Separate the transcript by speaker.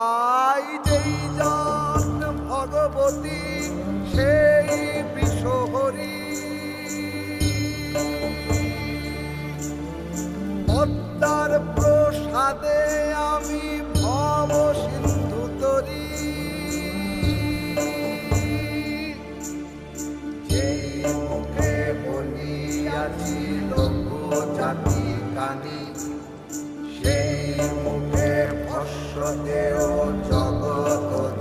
Speaker 1: I যেই জন ভগবতী সেই বিশ্বহরি, পদ্মার প্রসাদে আমি ভব সিন্ধু তরি, যেই মুখে বলিয়াছি লোক জাতি কানি, সেই মুখে ভস্য দেও জগৎ